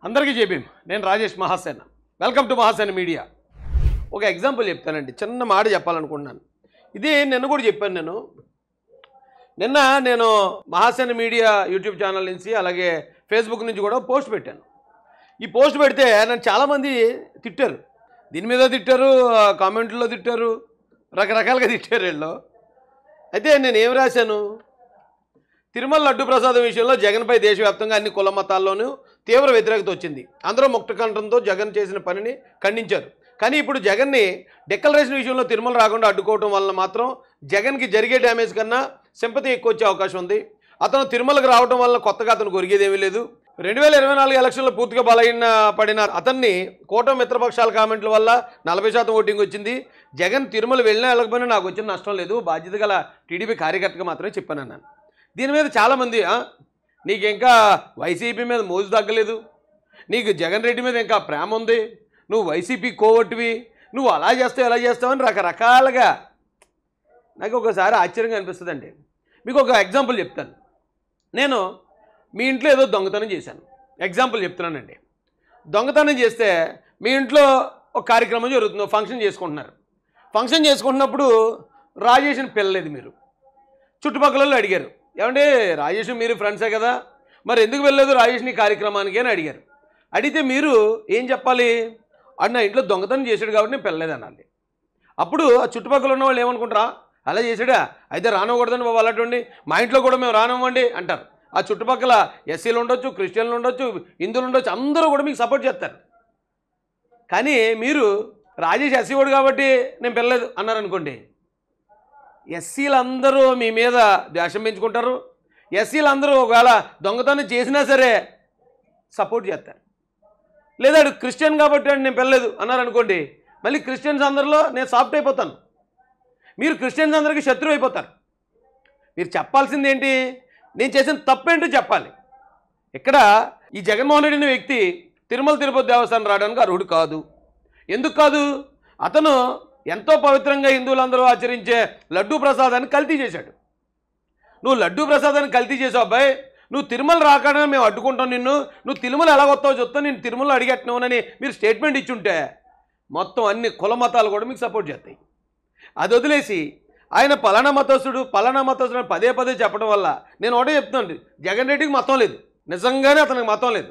అందరికీ జేబీఎం. నేను Rajesh Mahasena. Welcome to Mahasena media. ఒక ఎగ్జాంపుల్ చెప్తానండి, చిన్న మాట చెప్పాలనుకుంటున్నాను. ఇది నిన్న కూడా చెప్పాను. నేను మహాసేన మీడియా యూట్యూబ్ ఛానల్ నుంచి అలాగే ఫేస్బుక్ నుంచి కూడా పోస్ట్ పెట్టాను. ఈ పోస్ట్ పెడితే నన్ను చాలామంది తిట్టారు, దీని మీద తిట్టారు, కామెంట్లో తిట్టారు, రకరకాలుగా తిట్టారు వీళ్ళు. అయితే నేను ఏం రాశాను, తిరుమల లడ్డు ప్రసాదం విషయంలో జగన్పై దేశవ్యాప్తంగా అన్ని కుల మతాల్లోనూ తీవ్ర వ్యతిరేకత వచ్చింది. అందరూ ముక్తకంఠంతో జగన్ చేసిన పనిని ఖండించారు. కానీ ఇప్పుడు జగన్ని డిక్లరేషన్ విషయంలో తిరుమల రాకుండా అడ్డుకోవడం వలన మాత్రం జగన్కి జరిగే డ్యామేజ్ కన్నా సింపతి ఎక్కువ వచ్చే అవకాశం ఉంది. అతను తిరుమలకు రావడం వల్ల కొత్తగా అతను కొరిగేదేమీ లేదు. 2024 ఎలక్షన్లో పూర్తిగా బలహీన పడిన అతన్ని కూటమి మిత్రపక్షాల కామెంట్ల వల్ల 40% ఓటింగ్ వచ్చింది. జగన్ తిరుమల వెళ్ళినా వెళ్ళకపోయినా నాకు వచ్చిన నష్టం లేదు, బాధ్యత గల టీడీపీ కార్యకర్తగా మాత్రమే చెప్పానన్నాను. దీని మీద చాలామంది నీకు ఇంకా వైసీపీ మీద మోజు తగ్గలేదు, నీకు జగన్ రెడ్డి మీద ఇంకా ప్రేమ ఉంది, నువ్వు వైసీపీ కోవట్టువి, నువ్వు అలా చేస్తావు ఎలా చేస్తావని రకరకాలుగా నాకు ఒకసారి ఆశ్చర్యంగా అనిపిస్తుందండి. మీకు ఒక ఎగ్జాంపుల్ చెప్తాను. నేను మీ ఇంట్లో ఏదో దొంగతనం చేశాను, ఎగ్జాంపుల్ చెప్తున్నానండి. దొంగతనం చేస్తే మీ ఇంట్లో ఒక కార్యక్రమం జరుగుతుంది, ఫంక్షన్ చేసుకుంటున్నారు. ఫంక్షన్ చేసుకుంటున్నప్పుడు రాజేష్ని పిల్లలేదు. మీరు చుట్టుపక్కల వాళ్ళు అడిగారు, ఏమంటే రాజేష్ మీరు ఫ్రెండ్సే కదా, మరి ఎందుకు వెళ్ళలేదు రాజేష్ని కార్యక్రమానికి అని అడిగారు. అడిగితే మీరు ఏం చెప్పాలి, అది నా ఇంట్లో దొంగతనం చేశాడు కాబట్టి నేను పిల్లలేదు అనాలి. అప్పుడు ఆ చుట్టుపక్కల ఉన్న వాళ్ళు ఏమనుకుంటారా, అలా చేశాడా అయితే రానివ్వకూడదని బాబు, అలాంటి మా ఇంట్లో కూడా మేము రానివ్వండి అంటారు. ఆ చుట్టుపక్కల ఎస్సీలు ఉండొచ్చు, క్రిస్టియన్లు ఉండొచ్చు, హిందువులు ఉండొచ్చు, అందరూ కూడా మీకు సపోర్ట్ చేస్తారు. కానీ మీరు రాజేష్ ఎస్సీ వాడు కాబట్టి నేను పిల్లలేదు అన్నారనుకోండి, ఎస్సీలందరూ మీ మీద ద్వేషం పెంచుకుంటారు. ఎస్సీలందరూ ఒకవేళ దొంగతనం చేసినా సరే సపోర్ట్ చేస్తారు. లేదా క్రిస్టియన్ కాబట్టి నేను పిల్లలేదు అన్నారనుకోండి, మళ్ళీ క్రిస్టియన్స్ అందరిలో నేను సాఫ్ట్ అయిపోతాను, మీరు క్రిస్టియన్స్ అందరికీ శత్రువు అయిపోతారు. మీరు చెప్పాల్సింది ఏంటి, నేను చేసిన తప్పేంటో చెప్పాలి. ఇక్కడ ఈ జగన్మోహన్ రెడ్డి అనే వ్యక్తి తిరుమల తిరుపతి దేవస్థానం రావడానికి అర్హుడు కాదు. ఎందుకు కాదు, అతను ఎంతో పవిత్రంగా హిందువులందరూ ఆచరించే లడ్డూ ప్రసాదాన్ని కల్తీ చేశాడు. నువ్వు లడ్డూ ప్రసాదాన్ని కల్తీ చేసావు అబ్బాయి, నువ్వు తిరుమల రాకుండా మేము అడ్డుకుంటాం నిన్ను, నువ్వు తిరుమల ఎలా వస్తావు చెప్తావు, నేను తిరుమల అడిగెట్టినవునని మీరు స్టేట్మెంట్ ఇచ్చుంటే మొత్తం అన్ని కుల మతాలు కూడా మీకు సపోర్ట్ చేస్తాయి. అది వదిలేసి ఆయన పలానా మతస్థుడు అని పదే పదే చెప్పడం వల్ల నేను ఒకటే చెప్తున్నాను, జగన్ రెడ్డికి మతం లేదు, నిజంగానే అతనికి మతం లేదు,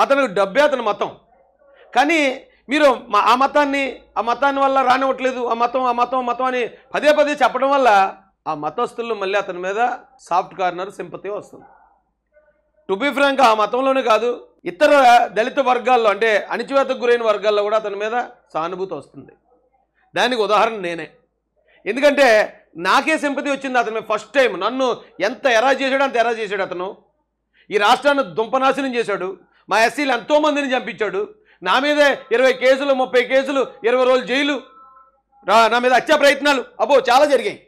అతనికి డబ్బే అతని మతం. కానీ మీరు ఆ మతాన్ని వల్ల రానివ్వట్లేదు, ఆ మతం అని పదే పదే చెప్పడం వల్ల ఆ మతస్థులు మళ్ళీ అతని మీద సాఫ్ట్ కార్నర్ సింపతి వస్తుంది. టు బీ ఫ్రాంక్, ఆ మతంలోనే కాదు ఇతర దళిత వర్గాల్లో అంటే అణిచివేతకు గురైన వర్గాల్లో కూడా అతని మీద సానుభూతి వస్తుంది. దానికి ఉదాహరణ నేనే. ఎందుకంటే నాకే సింపతి వచ్చింది అతని మీద. ఫస్ట్ టైం నన్ను ఎంత ఎరా చేశాడు అంత ఎరా చేశాడు అతను. ఈ రాష్ట్రాన్ని దుంపనాశనం చేశాడు, మా ఎస్సీలు ఎంతోమందిని చంపించాడు, నా మీదే 20 కేసులు 30 కేసులు 20 రోజులు జైలు, నా మీద హత్యా ప్రయత్నాలు అబ్బో చాలా జరిగాయి.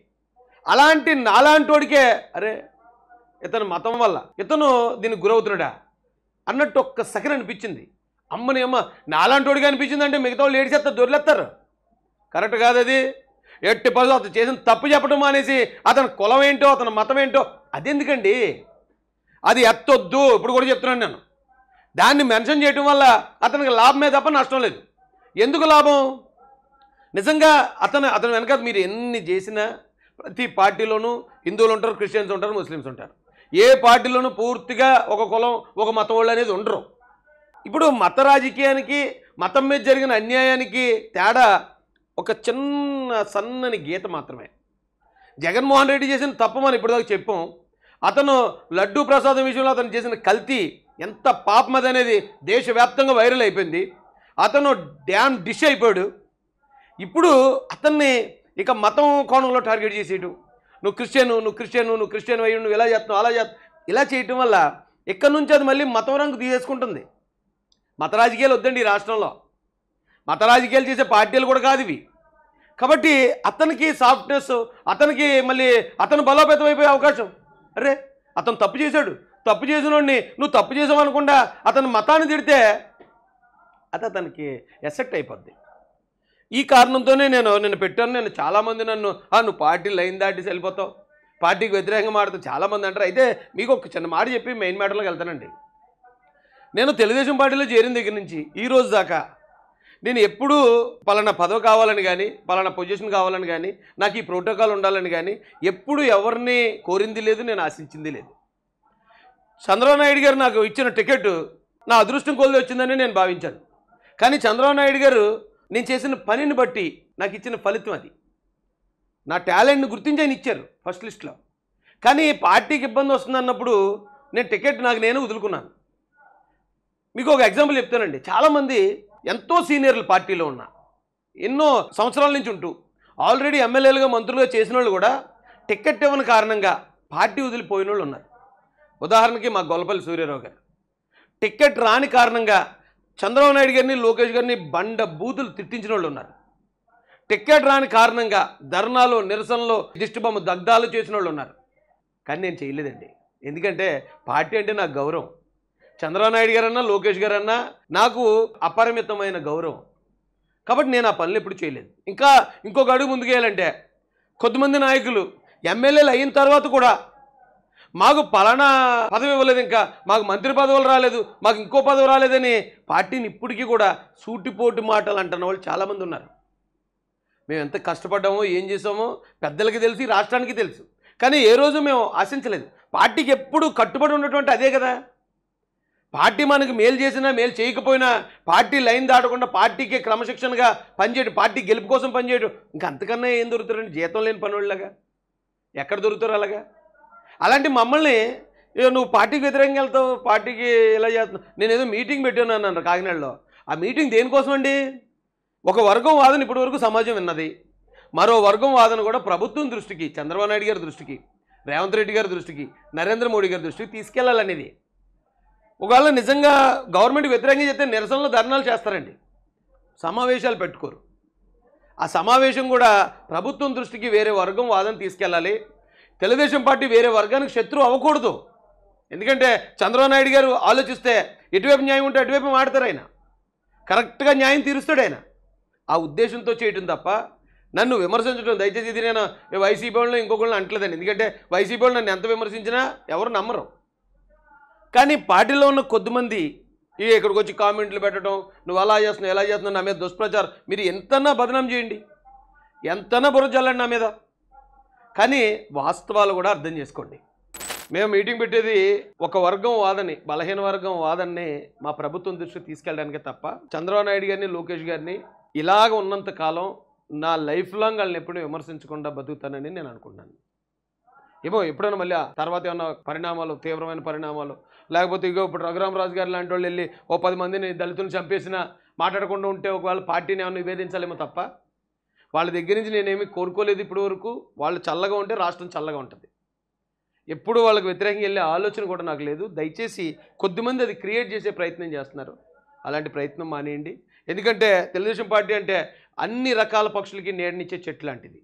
అలాంటి నాలాంటోడికే అరే ఇతను మతం వల్ల ఇతను దీనికి గురవుతున్నాడా అన్నట్టు ఒక్క సెకండ్ అనిపించింది. అమ్మని అమ్మ నాలాంటోడిగా అనిపించింది అంటే మిగతా వాళ్ళు ఏడిచేస్తారు, దొరిలేస్తారు. కరెక్ట్ కాదు అది. 80% అతను చేసిన తప్పు చెప్పడం అనేసి అతని కులం ఏంటో అతని మతం ఏంటో అదెందుకండి, అది ఎత్తొద్దు. ఇప్పుడు కూడా చెప్తున్నాను నేను, దాన్ని మెన్షన్ చేయడం వల్ల అతనికి లాభమే తప్ప నష్టం లేదు. ఎందుకు లాభం, నిజంగా అతను వెనక మీరు ఎన్ని చేసినా ప్రతి పార్టీలోనూ హిందువులు ఉంటారు, క్రిస్టియన్స్ ఉంటారు, ముస్లిమ్స్ ఉంటారు. ఏ పార్టీలోనూ పూర్తిగా ఒక కులం ఒక మతం వాళ్ళు అనేది ఉండరు. ఇప్పుడు మత రాజకీయానికి మతం మీద జరిగిన అన్యాయానికి తేడా ఒక చిన్న సన్నని గీత మాత్రమే. జగన్మోహన్ రెడ్డి చేసిన తప్పు మనం ఇప్పటిదాకా చెప్పాం. అతను లడ్డూ ప్రసాదం విషయంలో అతను చేసిన కల్తీ ఎంత పాపమది అనేది దేశవ్యాప్తంగా వైరల్ అయిపోయింది. అతను డ్యామ్ డిష్ అయిపోయాడు. ఇప్పుడు అతన్ని ఇక మతం కోణంలో టార్గెట్ చేసేయటం, నువ్వు క్రిస్టియన్ అయ్యి నువ్వు ఇలా చేస్తున్నావు అలా ఇలా చేయటం వల్ల ఇక్కడ నుంచి అది మళ్ళీ మతం రంగు తీసేసుకుంటుంది. మత రాజకీయాలు వద్దండి ఈ రాష్ట్రంలో, మత రాజకీయాలు చేసే పార్టీలు కూడా కాదు ఇవి. కాబట్టి అతనికి సాఫ్ట్నెస్, అతనికి మళ్ళీ అతను బలోపేతం అయిపోయే అవకాశం. అరే అతను తప్పు చేశాడు, తప్పు చేసినోడిని నువ్వు తప్పు చేసావు అనకుండా అతని మతాన్ని తిడితే అది అతనికి ఎసెక్ట్ అయిపోద్ది. ఈ కారణంతోనే నేను పెట్టాను. నేను చాలామంది నన్ను నువ్వు పార్టీ లైన్ దాటి వెళ్ళిపోతావు, పార్టీకి వ్యతిరేకంగా మాట్లాడుతూ చాలామంది అంటారు. అయితే మీకు ఒక చిన్న మాట చెప్పి మెయిన్ మ్యాటర్లోకి వెళ్తానండి. నేను తెలుగుదేశం పార్టీలో చేరిన దగ్గర నుంచి ఈ రోజు దాకా నేను ఎప్పుడూ పలానా పదవి కావాలని కానీ పలానా పొజిషన్ కావాలని కానీ నాకు ఈ ప్రోటోకాల్ ఉండాలని కానీ ఎప్పుడు ఎవరిని కోరింది లేదు, నేను ఆశించింది లేదు. చంద్రబాబు నాయుడు గారు నాకు ఇచ్చిన టికెట్ నా అదృష్టం కొలిది వచ్చిందని నేను భావించాను. కానీ చంద్రబాబు నాయుడు గారు నేను చేసిన పనిని బట్టి నాకు ఇచ్చిన ఫలితం అది. నా టాలెంట్ని గుర్తించి ఆయన ఇచ్చారు ఫస్ట్ లిస్ట్లో. కానీ పార్టీకి ఇబ్బంది వస్తుంది అన్నప్పుడు నేను టికెట్ నాకు నేను వదులుకున్నాను. మీకు ఒక ఎగ్జాంపుల్ చెప్తానండి. చాలామంది ఎంతో సీనియర్లు పార్టీలో ఉన్న ఎన్నో సంవత్సరాల నుంచి ఉంటూ ఆల్రెడీ ఎమ్మెల్యేలుగా మంత్రులుగా చేసిన వాళ్ళు కూడా టికెట్ ఇవ్వని కారణంగా పార్టీ వదిలిపోయిన వాళ్ళు ఉన్నారు. ఉదాహరణకి మా గొల్లపల్లి సూర్యారావు గారు టికెట్ రాని కారణంగా చంద్రబాబు నాయుడు గారిని లోకేష్ గారిని బండ బూతులు తిట్టించిన వాళ్ళు ఉన్నారు. టికెట్ రాని కారణంగా ధర్నాలు నిరసనలు దిష్టిబొమ్మ దగ్ధాలు చేసిన వాళ్ళు ఉన్నారు. కానీ నేను చేయలేదండి. ఎందుకంటే పార్టీ అంటే నాకు గౌరవం. చంద్రబాబు నాయుడు గారన్నా లోకేష్ గారన్నా నాకు అపరిమితమైన గౌరవం. కాబట్టి నేను ఆ పనులు ఎప్పుడు చేయలేదు. ఇంకా ఇంకొక అడుగు ముందుకేయాలంటే కొద్దిమంది నాయకులు ఎమ్మెల్యేలు అయిన తర్వాత కూడా మాకు పలానా పదవి ఇవ్వలేదు, ఇంకా మాకు మంత్రి పదవులు రాలేదు, మాకు ఇంకో పదవి రాలేదని పార్టీని ఇప్పటికీ కూడా సూటిపోటు మాటలు అంటున్న వాళ్ళు చాలామంది ఉన్నారు. మేము ఎంత కష్టపడ్డామో ఏం చేసామో పెద్దలకి తెలుసు, రాష్ట్రానికి తెలుసు. కానీ ఏ రోజు మేము ఆశించలేదు. పార్టీకి ఎప్పుడు కట్టుబడి ఉన్నటువంటి అదే కదా. పార్టీ మనకు మేలు చేసినా మేలు చేయకపోయినా పార్టీ లైన్ దాటకుండా పార్టీకి క్రమశిక్షణగా పనిచేయడం, పార్టీ గెలుపు కోసం పనిచేయడం, ఇంకా అంతకన్నా ఏం దొరుకుతారండి? జీతం లేని పనులాగా ఎక్కడ దొరుకుతారు అలాగా? అలాంటి మమ్మల్ని నువ్వు పార్టీకి వ్యతిరేకంగా వెళ్తావు, పార్టీకి ఇలా చేస్తున్నావు. నేను ఏదో మీటింగ్ పెట్టాను అన్నాను కాకినాడలో. ఆ మీటింగ్ దేనికోసం అండి? ఒక వర్గం వాదన ఇప్పటి వరకు సమాజం విన్నది, మరో వర్గం వాదన కూడా ప్రభుత్వం దృష్టికి, చంద్రబాబు నాయుడు గారి దృష్టికి, రేవంత్ రెడ్డి గారి దృష్టికి, నరేంద్ర మోడీ గారి దృష్టికి తీసుకెళ్లాలనేది. ఒకవేళ నిజంగా గవర్నమెంట్ వ్యతిరేకంగా చేస్తే నిరసనలు ధర్నాలు చేస్తారండి, సమావేశాలు పెట్టుకోరు. ఆ సమావేశం కూడా ప్రభుత్వం దృష్టికి వేరే వర్గం వాదన తీసుకెళ్ళాలి. తెలుగుదేశం పార్టీ వేరే వర్గానికి శత్రువు అవ్వకూడదు. ఎందుకంటే చంద్రబాబు నాయుడు గారు ఆలోచిస్తే ఎటువైపు న్యాయం ఉంటే అటువైపు మాడతారు. ఆయన కరెక్ట్గా న్యాయం తీరుస్తాడు ఆయన. ఆ ఉద్దేశంతో చేయటం తప్ప నన్ను విమర్శించడం దయచేసి ఇది నేను వైసీపీ వాళ్ళని ఇంకొకళ్ళని అంటలేదండి. ఎందుకంటే వైసీపీ వాళ్ళు నన్ను ఎంత విమర్శించినా ఎవరు నమ్మరు. కానీ పార్టీలో ఉన్న కొద్దిమంది ఇక్కడికి వచ్చి కామెంట్లు పెట్టడం, నువ్వు అలా చేస్తున్నావు ఎలా చేస్తున్నావు, నా మీద దుష్ప్రచారం, మీరు ఎంతనా బదనాం చేయండి, ఎంతనా బుర్ర చల్లండి నా మీద, కానీ వాస్తవాలు కూడా అర్థం చేసుకోండి. మేము మీటింగ్ పెట్టేది ఒక వర్గం వాదని, బలహీన వర్గం వాదనని మా ప్రభుత్వం దృష్టికి తీసుకెళ్ళడానికే తప్ప చంద్రబాబు నాయుడు గారిని లోకేష్ గారిని ఇలాగ ఉన్నంత కాలం నా లైఫ్ లాంగ్ వాళ్ళని ఎప్పుడూ విమర్శించకుండా బతుకుతానని నేను అనుకుంటున్నాను. ఏమో ఎప్పుడైనా మళ్ళీ తర్వాత ఏమన్నా పరిణామాలు, తీవ్రమైన పరిణామాలు, లేకపోతే ఇగో ఇప్పుడు రఘురామరాజు గారు లాంటి వాళ్ళు వెళ్ళి ఓ 10 మందిని దళితులను చంపేసినా మాట్లాడకుండా ఉంటే ఒకవేళ పార్టీని ఏమైనా నివేదించాలేమో తప్ప వాళ్ళ దగ్గర నుంచి నేనేమి కోరుకోలేదు ఇప్పటి వరకు. వాళ్ళు చల్లగా ఉంటే రాష్ట్రం చల్లగా ఉంటుంది. ఎప్పుడు వాళ్ళకి వ్యతిరేకంగా వెళ్ళే ఆలోచన కూడా నాకు లేదు. దయచేసి కొద్దిమంది అది క్రియేట్ చేసే ప్రయత్నం చేస్తున్నారు. అలాంటి ప్రయత్నం మానేయండి. ఎందుకంటే తెలుగుదేశం పార్టీ అంటే అన్ని రకాల పక్షులకి నీడనిచ్చే చెట్టు లాంటిది.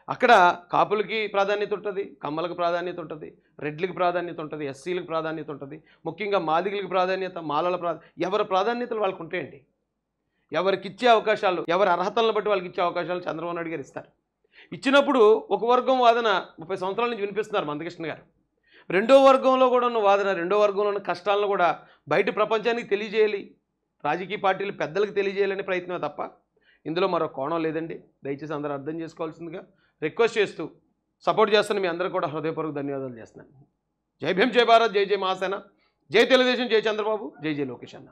అక్కడ కాపులకి ప్రాధాన్యత ఉంటుంది, కమ్మలకు ప్రాధాన్యత ఉంటుంది, రెడ్లకి ప్రాధాన్యత ఉంటుంది, ఎస్సీలకు ప్రాధాన్యత ఉంటుంది, ముఖ్యంగా మాదిగలకు ప్రాధాన్యత, మాలల ఎవరి ప్రాధాన్యతలు వాళ్ళకు ఉంటాయండి. ఎవరికి ఇచ్చే అవకాశాలు, ఎవరి అర్హతలను బట్టి వాళ్ళకి ఇచ్చే అవకాశాలు చంద్రబాబు నాయుడు గారు ఇస్తారు. ఇచ్చినప్పుడు ఒక వర్గం వాదన 30 సంవత్సరాల నుంచి వినిపిస్తున్నారు మందకృష్ణ గారు. రెండో వర్గంలో కూడా ఉన్న వాదన, రెండో వర్గంలో ఉన్న కష్టాలను కూడా బయట ప్రపంచానికి తెలియజేయాలి, రాజకీయ పార్టీలు పెద్దలకు తెలియజేయాలనే ప్రయత్నమే తప్ప ఇందులో మరో కోణం లేదండి. దయచేసి అందరూ అర్థం చేసుకోవాల్సిందిగా రిక్వెస్ట్ చేస్తూ సపోర్ట్ చేస్తాను. మీ అందరూ కూడా హృదయపూర్వక ధన్యవాదాలు చేస్తున్నాను. జై భీమ్, జై భారత్, జై జై మహాసేన, జై తెలుగుదేశం, జై చంద్రబాబు, జై జై లోకేష్ అన్న.